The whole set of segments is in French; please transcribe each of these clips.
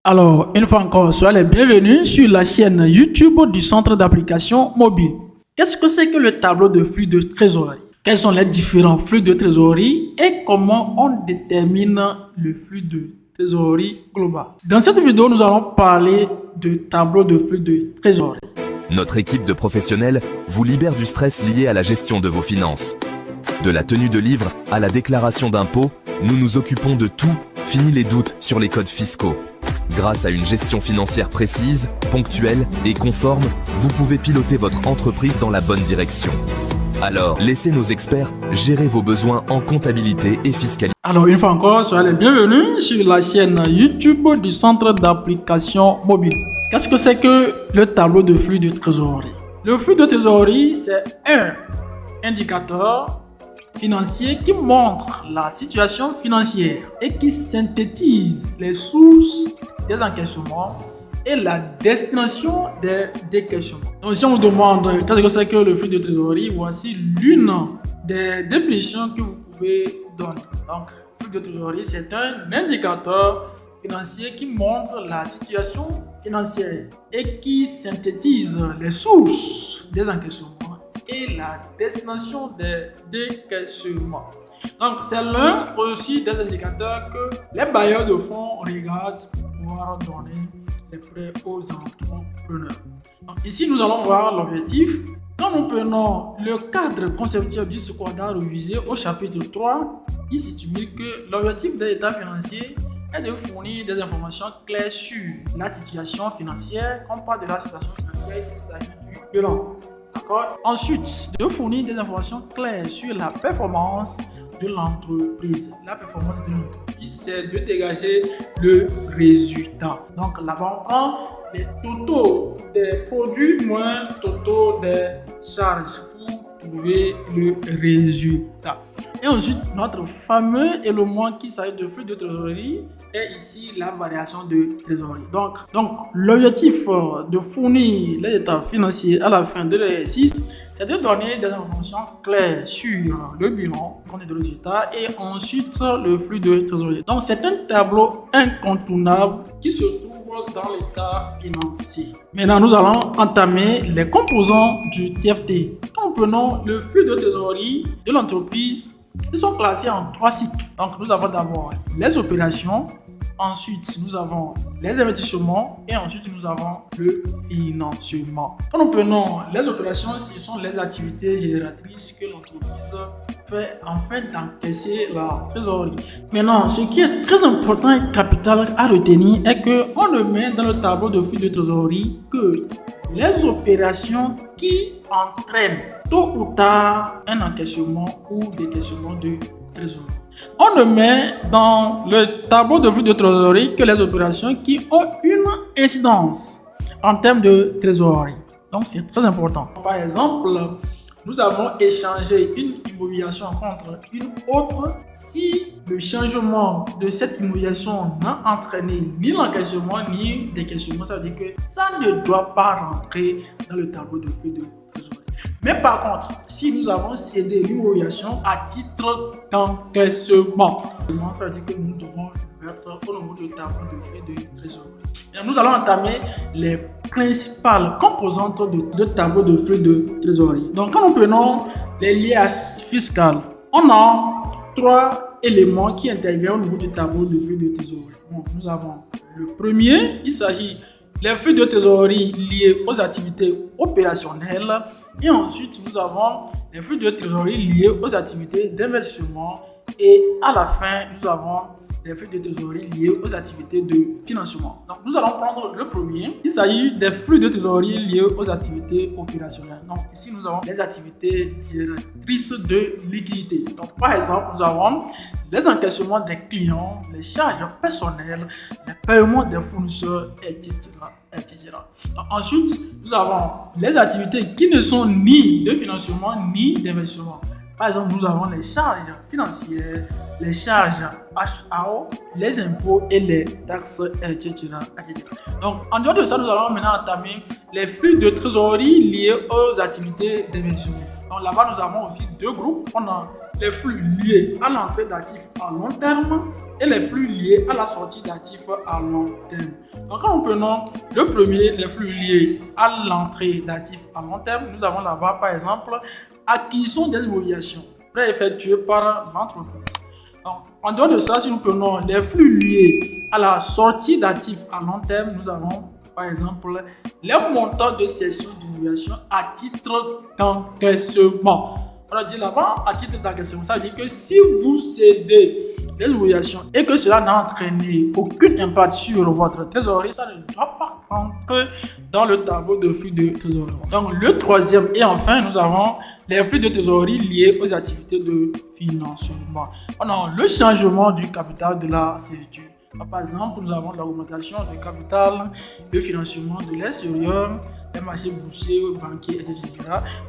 Alors, une fois encore, soyez les bienvenus sur la chaîne YouTube du Centre d'application mobile. Qu'est-ce que c'est que le tableau de flux de trésorerie? Quels sont les différents flux de trésorerie et comment on détermine le flux de trésorerie global? Dans cette vidéo, nous allons parler de tableau de flux de trésorerie. Notre équipe de professionnels vous libère du stress lié à la gestion de vos finances. De la tenue de livre à la déclaration d'impôts, nous nous occupons de tout, fini les doutes sur les codes fiscaux. Grâce à une gestion financière précise, ponctuelle et conforme, vous pouvez piloter votre entreprise dans la bonne direction. Alors, laissez nos experts gérer vos besoins en comptabilité et fiscalité. Alors, une fois encore, soyez les bienvenus sur la chaîne YouTube du Centre d'application mobile. Qu'est-ce que c'est que le tableau de flux de trésorerie? Le flux de trésorerie, c'est un indicateur financier qui montre la situation financière et qui synthétise les sources des encaissements et la destination des décaissements. Donc, si on vous demande qu'est-ce que c'est que le flux de trésorerie, voici l'une des définitions que vous pouvez donner. Donc, le flux de trésorerie, c'est un indicateur financier qui montre la situation financière et qui synthétise les sources des encaissements et la destination des décaissements. Donc, c'est l'un aussi des indicateurs que les bailleurs de fonds regardent pour pouvoir donner les prêts aux entrepreneurs. Donc, ici, nous allons voir l'objectif. Quand nous prenons le cadre conceptuel du secondaire révisé au chapitre 3, il stipule que l'objectif de l'état financier est de fournir des informations claires sur la situation financière. Quand on parle de la situation financière, il s'agit du bilan. Ensuite, de fournir des informations claires sur la performance de l'entreprise. La performance de l'entreprise, c'est de dégager le résultat. Donc là-bas, on prend les totaux des produits moins totaux des charges pour trouver le résultat. Et ensuite, notre fameux élément qui s'agit de flux de trésorerie est ici la variation de trésorerie. Donc l'objectif de fournir les états financiers à la fin de l'exercice, c'est de donner des informations claires sur le bilan, compte de résultat et ensuite le flux de trésorerie. Donc c'est un tableau incontournable qui se trouve dans l'état financier. Maintenant, nous allons entamer les composants du TFT. Quand nous prenons le flux de trésorerie de l'entreprise, ils sont classés en 3 cycles. Donc, nous avons d'abord les opérations, ensuite nous avons les investissements et ensuite nous avons le financement. Quand nous prenons les opérations, ce sont les activités génératrices que l'entreprise fait afin d'encaisser la trésorerie. Maintenant, ce qui est très important et capital à retenir est qu'on ne met dans le tableau de flux de trésorerie que les opérations qui entraînent tôt ou tard un encaissement ou décaissement de trésorerie. On ne met dans le tableau de flux de trésorerie que les opérations qui ont une incidence en termes de trésorerie. Donc c'est très important. Par exemple, nous avons échangé une immobilisation contre une autre. Si le changement de cette immobilisation n'a entraîné ni l'encaissement ni décaissement, ça veut dire que ça ne doit pas rentrer dans le tableau de flux de trésorerie. Mais par contre, si nous avons cédé l'immobilisation à titre d'encaissement, ça veut dire que nous devons mettre au niveau du tableau de flux de trésorerie. Et nous allons entamer les principales composantes de tableau de flux de trésorerie. Donc, quand nous prenons les liasses fiscales, on a 3 éléments qui interviennent au niveau du tableau de flux de trésorerie. Donc, nous avons le premier, il s'agit des flux de trésorerie liés aux activités opérationnelles. Et ensuite, nous avons les flux de trésorerie liés aux activités d'investissement. Et à la fin, nous avons les flux de trésorerie liés aux activités de financement. Donc, nous allons prendre le premier. Il s'agit des flux de trésorerie liés aux activités opérationnelles. Donc, ici, nous avons les activités génératrices de liquidité. Donc, par exemple, nous avons les encaissements des clients, les charges personnelles, les paiements des fournisseurs, etc. Donc, ensuite, nous avons les activités qui ne sont ni de financement ni d'investissement. Par exemple, nous avons les charges financières, les charges HAO, les impôts et les taxes, etc. Donc, en dehors de ça, nous allons maintenant entamer les flux de trésorerie liés aux activités d'investissement. Donc, là-bas, nous avons aussi 2 groupes. On a les flux liés à l'entrée d'actifs à long terme et les flux liés à la sortie d'actifs à long terme. Donc, quand nous prenons le premier, les flux liés à l'entrée d'actifs à long terme, nous avons là-bas, par exemple, acquisition des obligations préeffectuées par l'entreprise. Donc, en dehors de ça, si nous prenons les flux liés à la sortie d'actifs à long terme, nous avons, par exemple, les montants de cession d'obligations à titre d'encaissement. On a dit là-bas, à titre d'encaissement, ça veut dire que si vous cédez les obligations et que cela n'a entraîné aucun impact sur votre trésorerie, ça ne doit pas rentrer dans le tableau de flux de trésorerie. Donc, le troisième et enfin, nous avons les flux de trésorerie liés aux activités de financement. On a le changement du capital de la société. Par exemple, nous avons l'augmentation du capital, le financement de l'extérieur, les marchés boursiers, banquiers, etc.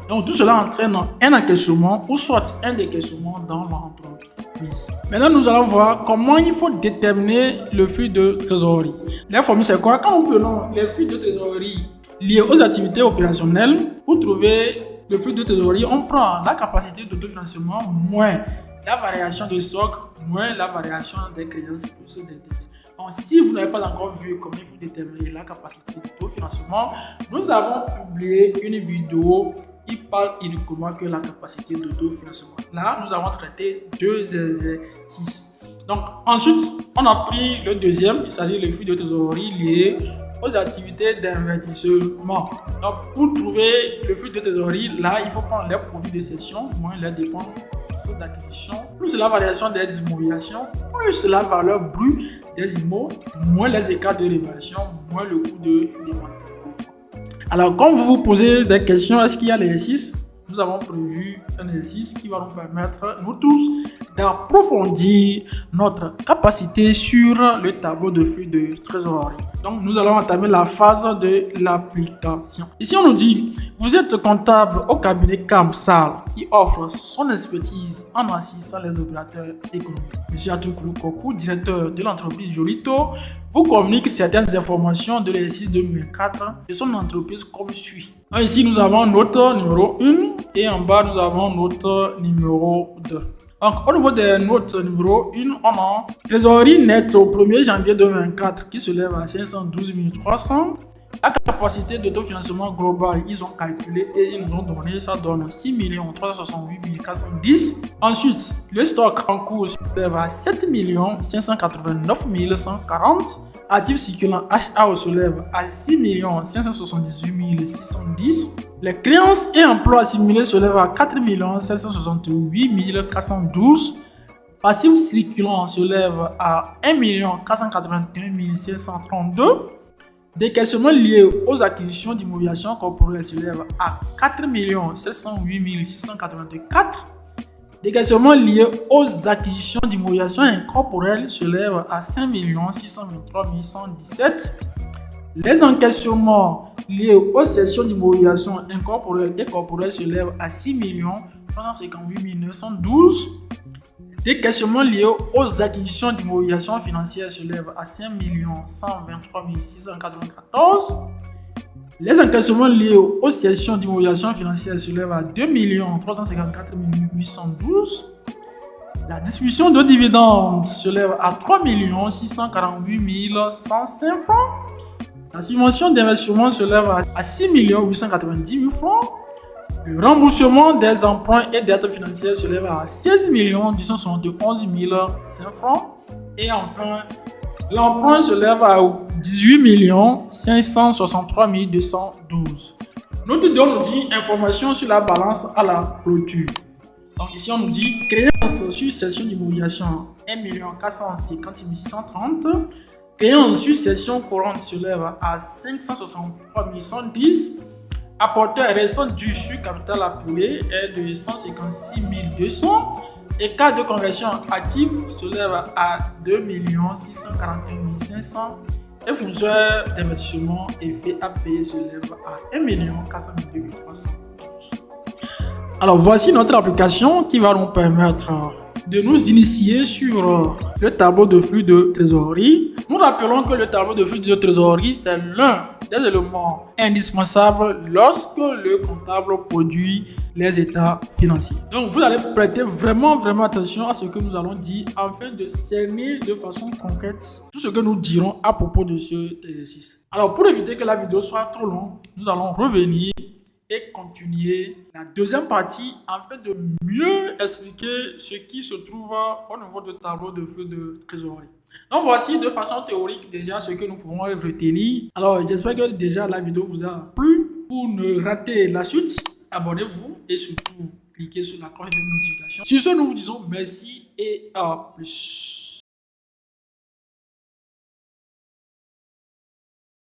Donc, tout cela entraîne un encaissement ou soit un décaissement dans l'entreprise. Maintenant, nous allons voir comment il faut déterminer le flux de trésorerie. La formule, c'est quoi? Quand nous prenons les flux de trésorerie liés aux activités opérationnelles, pour trouver le flux de trésorerie, on prend la capacité d'autofinancement moins la variation de stock moins la variation des créances plus des dettes. Donc, si vous n'avez pas encore vu comment il faut déterminer la capacité d'autofinancement, nous avons publié une vidéo qui parle uniquement que la capacité d'autofinancement. Là, nous avons traité 2 exercices. Donc, ensuite, on a pris le deuxième, il s'agit du flux de trésorerie lié aux activités d'investissement. Donc, pour trouver le flux de trésorerie, là, il faut prendre les produits de cession moins les dépenses d'acquisition, plus la variation des immobilisations, plus la valeur brute des immeubles, moins les écarts de rémunération, moins le coût de démantèlement. Alors, quand vous vous posez des questions, est-ce qu'il y a l'exercice? Nous avons prévu un exercice qui va nous permettre, nous tous, d'approfondir notre capacité sur le tableau de flux de trésorerie. Donc, nous allons entamer la phase de l'application. Ici, on nous dit, vous êtes comptable au cabinet CAMSAL qui offre son expertise en assistant les opérateurs économiques. Monsieur Atoukoukou Kokou, directeur de l'entreprise Jolito, vous communique certaines informations de l'exercice 2004 de son entreprise comme suit. Donc, ici, nous avons notre numéro 1 et en bas, nous avons notre numéro 2. Donc, au niveau des notes numéro 1, on a trésorerie nette au 1er janvier 2024 qui se lève à 512 300. La capacité d'autofinancement global, ils ont calculé et ils nous ont donné, ça donne 6 368 410. Ensuite, le stock en cours se lève à 7 589 140. Actifs circulants HA se lève à 6 578 610. Les créances et emplois assimilés se lèvent à 4 768 412. Passifs circulants se lèvent à 1 481 532. Décaissements liés aux acquisitions d'immobilisations corporelles se lèvent à 4 708 684. Décaissements liés aux acquisitions d'immobilisations incorporelles se lèvent à 5 623 117. Les encaissements liés aux cessions d'immobilisations incorporelles et corporelles se lèvent à 6 358 912. Décaissements liés aux acquisitions d'immobilisations financières se lèvent à 5 123 694. Les encaissements liés aux cessions d'immobilisations financières se lèvent à 2 354 812. La distribution de dividendes se lève à 3 648 105 francs. La subvention d'investissement se lève à 6 890 000 francs. Le remboursement des emprunts et dettes financières se lève à 16 271 500 francs. Et enfin, l'emprunt se lève à 18 563 212. Notre don nous dit information sur la balance à la clôture. Donc ici, on nous dit créance sur cession d'immobilisation 1 450 630. Créance sur cession courante se lève à 563 110. Apporteur récent du sur capital appelé est de 156 200. Écart de conversion active se lève à 2 641 500. Et fournisseur d'investissement et fait à payer se lève à 1 402 300. Alors voici notre application qui va nous permettre de nous initier sur le tableau de flux de trésorerie Nous rappelons que le tableau de flux de trésorerie, c'est l'un des éléments indispensables lorsque le comptable produit les états financiers. Donc, vous allez prêter vraiment attention à ce que nous allons dire afin de cerner de façon concrète tout ce que nous dirons à propos de cet exercice. Alors, pour éviter que la vidéo soit trop longue, nous allons revenir et continuer la deuxième partie afin de mieux expliquer ce qui se trouve au niveau du tableau de flux de trésorerie. Donc voici de façon théorique déjà ce que nous pouvons retenir. Alors j'espère que déjà la vidéo vous a plu. Pour ne rater la suite, abonnez-vous et surtout cliquez sur la cloche de notification. Sur ce, nous vous disons merci et à plus.